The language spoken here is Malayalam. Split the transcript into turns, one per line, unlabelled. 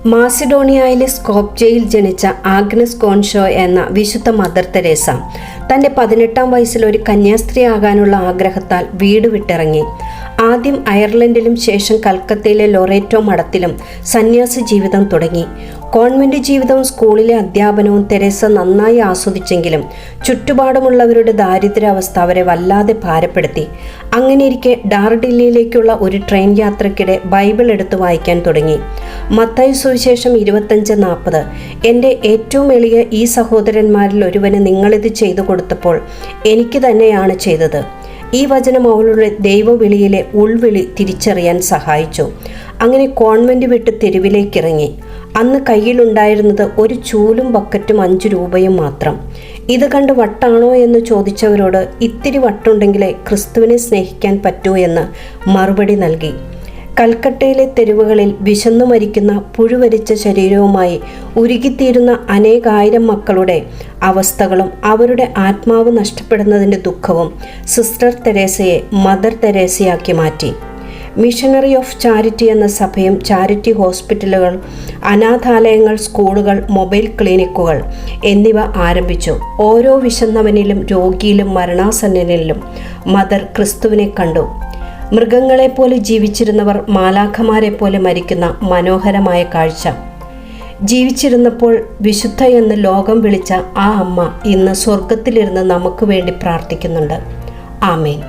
മാസിഡോണിയയിലെ സ്കോപ്ജയിൽ ജനിച്ച ആഗ്നസ് കോൺഷോ എന്ന വിശുദ്ധ മദർ തെരേസ തൻ്റെ 18-ാം വയസ്സിൽ ഒരു കന്യാസ്ത്രീയാകാനുള്ള ആഗ്രഹത്താൽ വീട് വിട്ടിറങ്ങി. ആദ്യം അയർലൻഡിലും ശേഷം കൽക്കത്തയിലെ ലൊറേറ്റോ മഠത്തിലും സന്യാസ ജീവിതം തുടങ്ങി. കോൺവെന്റ് ജീവിതവും സ്കൂളിലെ അധ്യാപനവും തെരേസ നന്നായി ആസ്വദിച്ചെങ്കിലും ചുറ്റുപാടുമുള്ളവരുടെ ദാരിദ്ര്യാവസ്ഥ അവരെ വല്ലാതെ ഭാരപ്പെടുത്തി. അങ്ങനെയിരിക്കെ ഡാർഡില്ലിയിലേക്കുള്ള ഒരു ട്രെയിൻ യാത്രയ്ക്കിടെ ബൈബിൾ എടുത്ത് വായിക്കാൻ തുടങ്ങി. മത്തായി സുവിശേഷം 25:40 എൻ്റെ ഏറ്റവും എളിയ ഈ സഹോദരന്മാരിൽ ഒരുവന് നിങ്ങളിത് ചെയ്തു കൊടുത്തപ്പോൾ എനിക്ക് തന്നെയാണ് ചെയ്തത്. ഈ വചനം അവളുടെ ദൈവവിളിയിലെ ഉൾവിളി തിരിച്ചറിയാൻ സഹായിച്ചു. അങ്ങനെ കോൺവെന്റ് വിട്ട് തെരുവിലേക്കിറങ്ങി. അന്ന് കയ്യിലുണ്ടായിരുന്നത് ഒരു ചൂലും ബക്കറ്റും 5 രൂപയും മാത്രം. ഇത് കണ്ട് വട്ടാണോ എന്ന് ചോദിച്ചവരോട് ഇത്തിരി വട്ടുണ്ടെങ്കിലേ ക്രിസ്തുവിനെ സ്നേഹിക്കാൻ പറ്റൂ എന്ന് മറുപടി നൽകി. കൽക്കട്ടയിലെ തെരുവുകളിൽ വിശന്നു മരിക്കുന്ന പുഴുവരിച്ച ശരീരവുമായി ഉരുകിത്തീരുന്ന അനേകായിരം മക്കളുടെ അവസ്ഥകളും അവരുടെ ആത്മാവ് നഷ്ടപ്പെടുന്നതിൻ്റെ ദുഃഖവും സിസ്റ്റർ തെരേസയെ മദർ തെരേസയാക്കി മാറ്റി. മിഷണറി ഓഫ് ചാരിറ്റി എന്ന സഭയും ചാരിറ്റി ഹോസ്പിറ്റലുകൾ, അനാഥാലയങ്ങൾ, സ്കൂളുകൾ, മൊബൈൽ ക്ലിനിക്കുകൾ എന്നിവ ആരംഭിച്ചു. ഓരോ വിശന്നവനിലും രോഗിയിലും മരണാസന്നനിലും മദർ ക്രിസ്തുവിനെ കണ്ടു. മൃഗങ്ങളെപ്പോലെ ജീവിച്ചിരുന്നവർ മാലാഖമാരെ പോലെ മരിക്കുന്ന മനോഹരമായ കാഴ്ച. ജീവിച്ചിരുന്നപ്പോൾ വിശുദ്ധ എന്ന് ലോകം വിളിച്ച ആ അമ്മ ഇന്ന് സ്വർഗത്തിലിരുന്ന് നമുക്ക് വേണ്ടി പ്രാർത്ഥിക്കുന്നുണ്ട്. ആമേൻ.